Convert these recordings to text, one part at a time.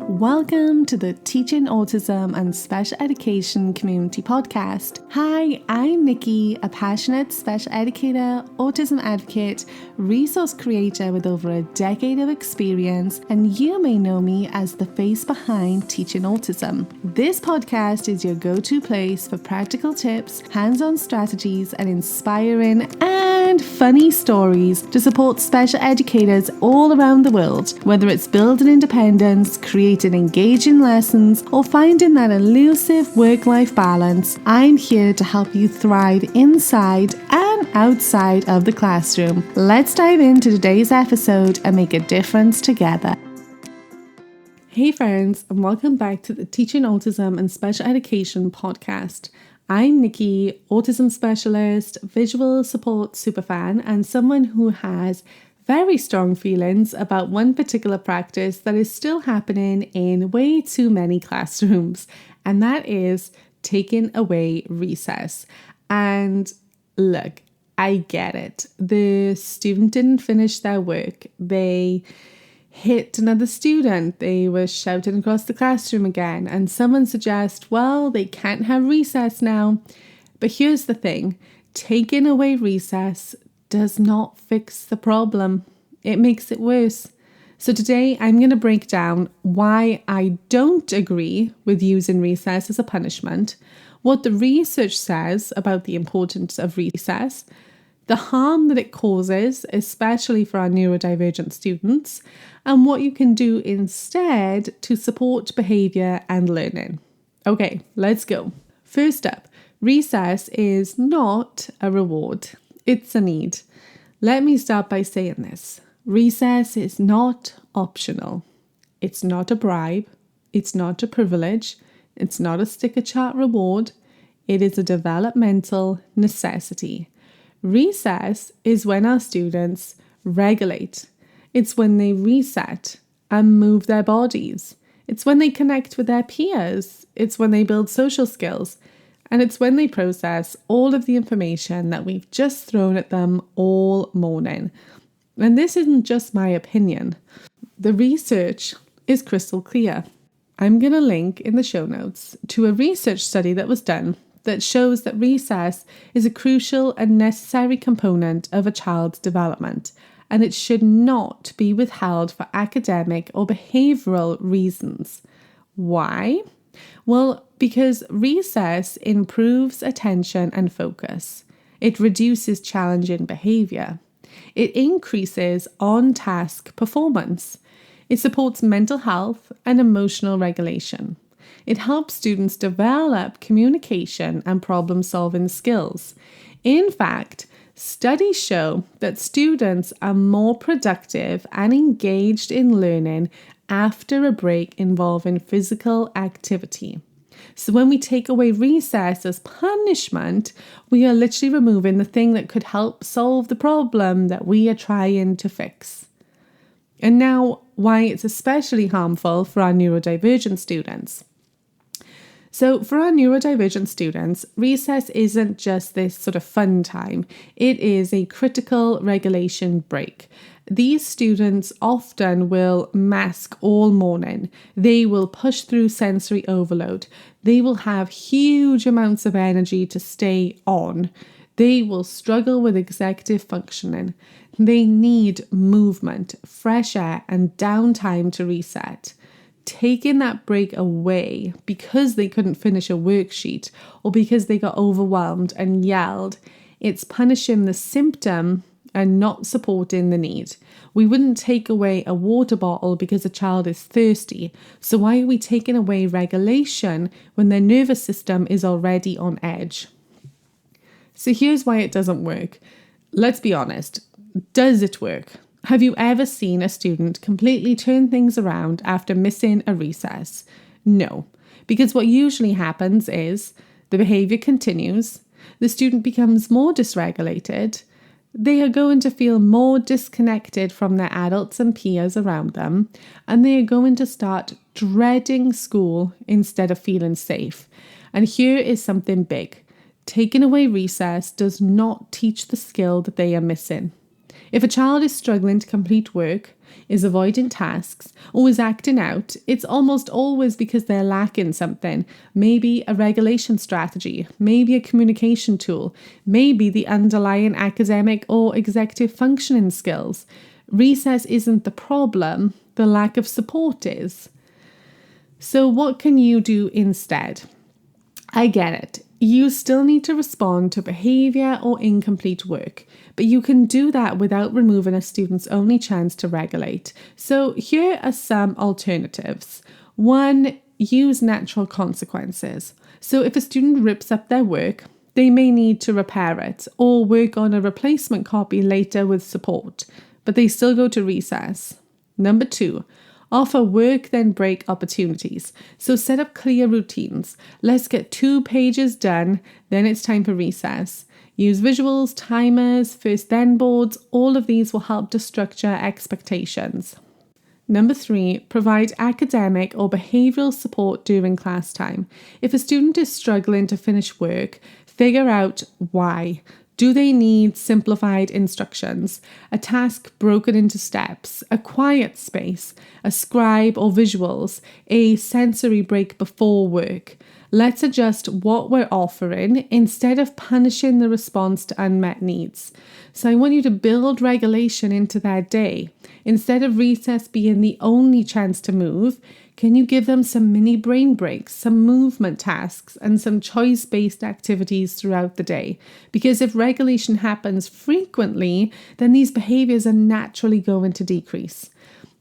Welcome to the Teaching Autism and Special Education Community Podcast. Hi, I'm Nikki, a passionate special educator, autism advocate, resource creator with over a decade of experience, and you may know me as the face behind Teaching Autism. This podcast is your go-to place for practical tips, hands-on strategies, and inspiring and funny stories to support special educators all around the world, whether it's building independence, creating engaging lessons, or finding that elusive work-life balance. I'm here to help you thrive inside and outside of the classroom. Let's dive into today's episode and make a difference together. Hey friends, and welcome back to the Teaching Autism and Special Education podcast. I'm Nikki, autism specialist, visual support superfan, and someone who has very strong feelings about one particular practice that is still happening in way too many classrooms, and that is taking away recess. And look, I get it. The student didn't finish their work. They hit another student. They were shouting across the classroom again, and someone suggests, well, they can't have recess now. But here's the thing, taking away recess does not fix the problem. It makes it worse. So today I'm going to break down why I don't agree with using recess as a punishment, what the research says about the importance of recess, the harm that it causes, especially for our neurodivergent students, and what you can do instead to support behaviour and learning. Okay, let's go. First up, recess is not a reward. It's a need. Let me start by saying this. Recess is not optional. It's not a bribe. It's not a privilege. It's not a sticker chart reward. It is a developmental necessity. Recess is when our students regulate. It's when they reset and move their bodies. It's when they connect with their peers. It's when they build social skills. And it's when they process all of the information that we've just thrown at them all morning. And this isn't just my opinion. The research is crystal clear. I'm going to link in the show notes to a research study that was done that shows that recess is a crucial and necessary component of a child's development, and it should not be withheld for academic or behavioural reasons. Why? Well, because recess improves attention and focus. It reduces challenging behaviour. It increases on-task performance. It supports mental health and emotional regulation. It helps students develop communication and problem-solving skills. In fact, studies show that students are more productive and engaged in learning after a break involving physical activity. So when we take away recess as punishment, we are literally removing the thing that could help solve the problem that we are trying to fix. And now, why it's especially harmful for our neurodivergent students. So for our neurodivergent students, recess isn't just this sort of fun time. It is a critical regulation break. These students often will mask all morning. They will push through sensory overload. They will have huge amounts of energy to stay on. They will struggle with executive functioning. They need movement, fresh air, and downtime to reset. Taking that break away because they couldn't finish a worksheet or because they got overwhelmed and yelled, it's punishing the symptom and not supporting the need. We wouldn't take away a water bottle because a child is thirsty. So why are we taking away regulation when their nervous system is already on edge? So here's why it doesn't work. Let's be honest. Does it work? Have you ever seen a student completely turn things around after missing a recess? No, because what usually happens is the behaviour continues, the student becomes more dysregulated, they are going to feel more disconnected from their adults and peers around them, and they are going to start dreading school instead of feeling safe. And here is something big. Taking away recess does not teach the skill that they are missing. If a child is struggling to complete work, is avoiding tasks, or is acting out, it's almost always because they're lacking something. Maybe a regulation strategy, maybe a communication tool, maybe the underlying academic or executive functioning skills. Recess isn't the problem, the lack of support is. So what can you do instead? I get it. You still need to respond to behaviour or incomplete work, but you can do that without removing a student's only chance to regulate. So here are some alternatives. 1, use natural consequences. So if a student rips up their work, they may need to repair it or work on a replacement copy later with support, but they still go to recess. 2, offer work then break opportunities. So set up clear routines. Let's get 2 pages done, then it's time for recess. Use visuals, timers, first then boards. All of these will help to structure expectations. 3, provide academic or behavioural support during class time. If a student is struggling to finish work, figure out why. Do they need simplified instructions, a task broken into steps, a quiet space, a scribe or visuals, a sensory break before work? Let's adjust what we're offering instead of punishing the response to unmet needs. So I want you to build regulation into their day. Instead of recess being the only chance to move, can you give them some mini brain breaks, some movement tasks, and some choice-based activities throughout the day? Because if regulation happens frequently, then these behaviors are naturally going to decrease.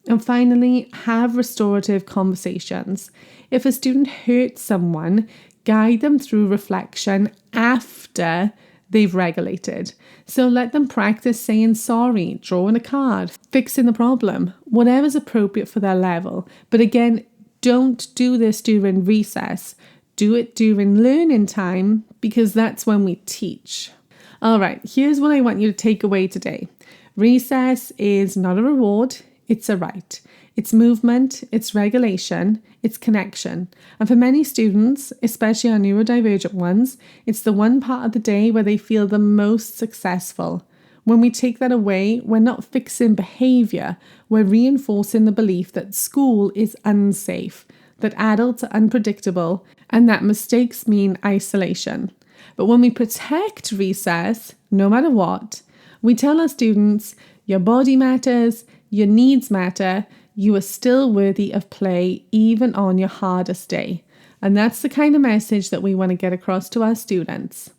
And finally, have restorative conversations. If a student hurts someone, guide them through reflection after they've regulated. So let them practice saying sorry, drawing a card, fixing the problem, whatever's appropriate for their level. But again, don't do this during recess. Do it during learning time, because that's when we teach. All right, here's what I want you to take away today. Recess is not a reward, it's a right. It's movement, it's regulation, it's connection. And for many students, especially our neurodivergent ones, it's the one part of the day where they feel the most successful. When we take that away, we're not fixing behaviour, we're reinforcing the belief that school is unsafe, that adults are unpredictable, and that mistakes mean isolation. But when we protect recess, no matter what, we tell our students, your body matters, your needs matter, you are still worthy of play even on your hardest day. And that's the kind of message that we want to get across to our students.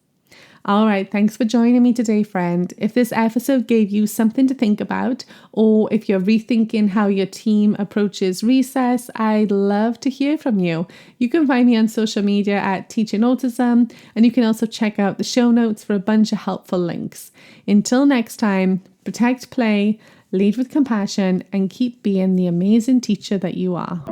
All right, thanks for joining me today, friend. If this episode gave you something to think about, or if you're rethinking how your team approaches recess, I'd love to hear from you. You can find me on social media at Teaching Autism, and you can also check out the show notes for a bunch of helpful links. Until next time, protect play, lead with compassion, and keep being the amazing teacher that you are.